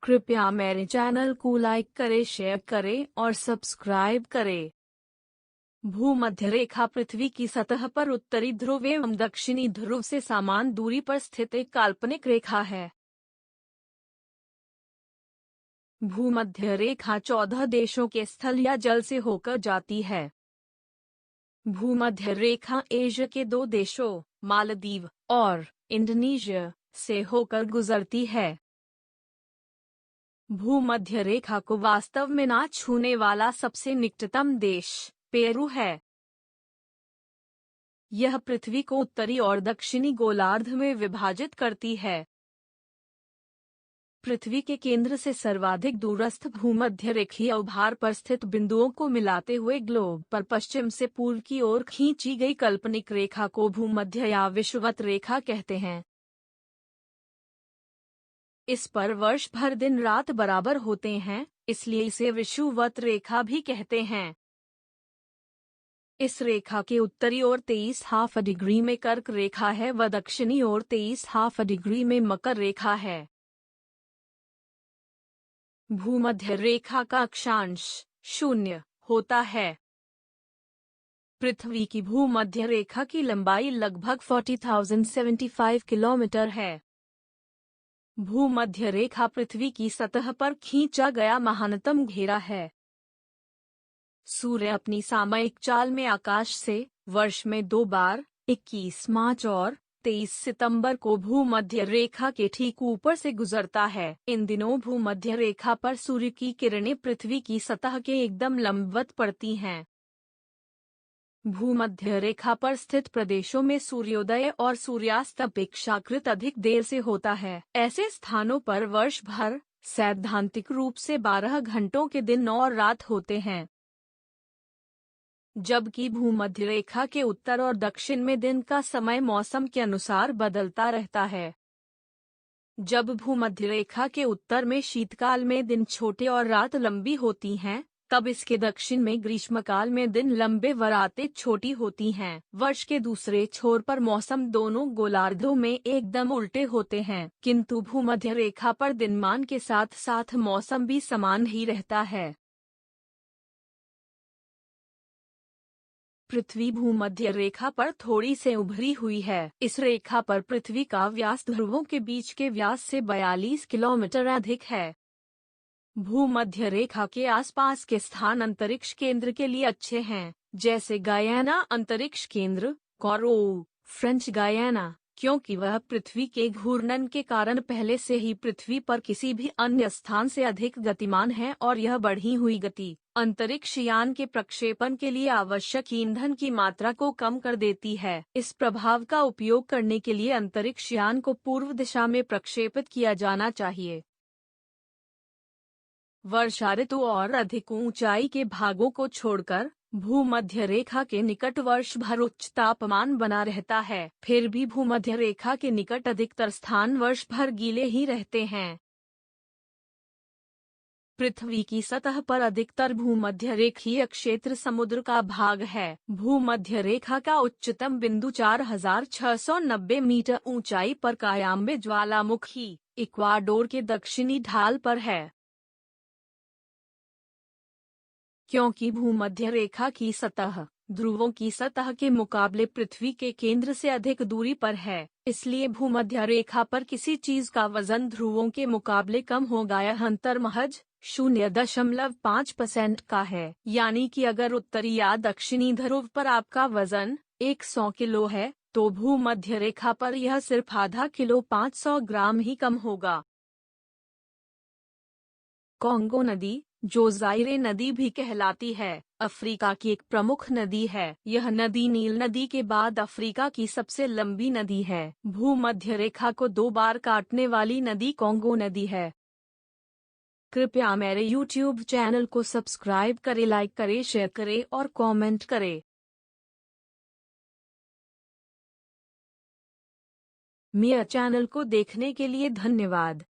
कृपया मेरे चैनल को लाइक करें, शेयर करें और सब्सक्राइब करें। भूमध्य रेखा पृथ्वी की सतह पर उत्तरी ध्रुव एवं दक्षिणी ध्रुव से समान दूरी पर स्थित एक काल्पनिक रेखा है। भूमध्य रेखा 14 देशों के स्थल या जल से होकर जाती है। भूमध्य रेखा एशिया के 2 देशों मालदीव और इंडोनेशिया से होकर गुजरती है। भूमध्य रेखा को वास्तव में ना छूने वाला सबसे निकटतम देश पेरू है। यह पृथ्वी को उत्तरी और दक्षिणी गोलार्ध में विभाजित करती है। पृथ्वी के केंद्र से सर्वाधिक दूरस्थ भूमध्य रेखीय उभार पर स्थित बिंदुओं को मिलाते हुए ग्लोब पर पश्चिम से पूर्व की ओर खींची गई काल्पनिक रेखा को भूमध्य या विषुवत रेखा कहते हैं। इस पर वर्ष भर दिन रात बराबर होते हैं, इसलिए इसे विषुवत रेखा भी कहते हैं। इस रेखा के उत्तरी ओर 23½ डिग्री में कर्क रेखा है व दक्षिणी ओर 23½ डिग्री में मकर रेखा है। भूमध्य रेखा का अक्षांश 0 होता है। पृथ्वी की भूमध्य रेखा की लंबाई लगभग 40,075 किलोमीटर है। भूमध्य रेखा पृथ्वी की सतह पर खींचा गया महानतम घेरा है। सूर्य अपनी सामयिक चाल में आकाश से वर्ष में 2 बार 21 मार्च और 23 सितंबर को भूमध्य रेखा के ठीक ऊपर से गुजरता है। इन दिनों भूमध्य रेखा पर सूर्य की किरणें पृथ्वी की सतह के एकदम लंबवत पड़ती हैं। भूमध्य रेखा पर स्थित प्रदेशों में सूर्योदय और सूर्यास्त अपेक्षाकृत अधिक देर से होता है। ऐसे स्थानों पर वर्ष भर सैद्धांतिक रूप से 12 घंटों के दिन और रात होते हैं, जबकि भूमध्य रेखा के उत्तर और दक्षिण में दिन का समय मौसम के अनुसार बदलता रहता है। जब भूमध्य रेखा के उत्तर में शीतकाल में दिन छोटे और रात लंबी होती हैं, तब इसके दक्षिण में ग्रीष्मकाल में दिन लंबे व रातें छोटी होती हैं। वर्ष के दूसरे छोर पर मौसम दोनों गोलार्धों में एकदम उल्टे होते हैं, किंतु भूमध्य रेखा पर दिनमान के साथ साथ मौसम भी समान ही रहता है। पृथ्वी भूमध्य रेखा पर थोड़ी से उभरी हुई है। इस रेखा पर पृथ्वी का व्यास ध्रुवों के बीच के व्यास से 42 किलोमीटर अधिक है। भूमध्य रेखा के आसपास के स्थान अंतरिक्ष केंद्र के लिए अच्छे हैं, जैसे गयाना अंतरिक्ष केंद्र, कोरोऊ, फ्रेंच गयाना, क्योंकि वह पृथ्वी के घूर्णन के कारण पहले से ही पृथ्वी पर किसी भी अन्य स्थान से अधिक गतिमान है और यह बढ़ी हुई गति अंतरिक्ष यान के प्रक्षेपण के लिए आवश्यक ईंधन की मात्रा को कम कर देती है। इस प्रभाव का उपयोग करने के लिए अंतरिक्ष यान को पूर्व दिशा में प्रक्षेपित किया जाना चाहिए। वर्षा ऋतु और अधिक ऊंचाई के भागों को छोड़कर भूमध्य रेखा के निकट वर्ष भर उच्च तापमान बना रहता है। फिर भी भूमध्य रेखा के निकट अधिकतर स्थान वर्ष भर गीले ही रहते हैं। पृथ्वी की सतह पर अधिकतर भूमध्य रेखीय क्षेत्र समुद्र का भाग है। भूमध्य रेखा का उच्चतम बिंदु 4,690 मीटर ऊंचाई पर कायाम्बे ज्वालामुखी इक्वाडोर के दक्षिणी ढाल पर है। क्योंकि भूमध्य रेखा की सतह ध्रुवों की सतह के मुकाबले पृथ्वी के केंद्र से अधिक दूरी पर है, इसलिए भूमध्य रेखा पर किसी चीज का वजन ध्रुवों के मुकाबले कम होगा। यह अंतर महज 0.5% का है। यानी कि अगर उत्तरी या दक्षिणी ध्रुव पर आपका वजन 100 किलो है, तो भूमध्य रेखा पर यह सिर्फ आधा किलो 500 ग्राम ही कम होगा। कॉन्गो नदी, जो जाइरे नदी भी कहलाती है, अफ्रीका की एक प्रमुख नदी है। यह नदी नील नदी के बाद अफ्रीका की सबसे लंबी नदी है। भूमध्य रेखा को 2 बार काटने वाली नदी कॉन्गो नदी है। कृपया मेरे YouTube चैनल को सब्सक्राइब करें, लाइक करें, शेयर करें और कमेंट करें। मेरे चैनल को देखने के लिए धन्यवाद।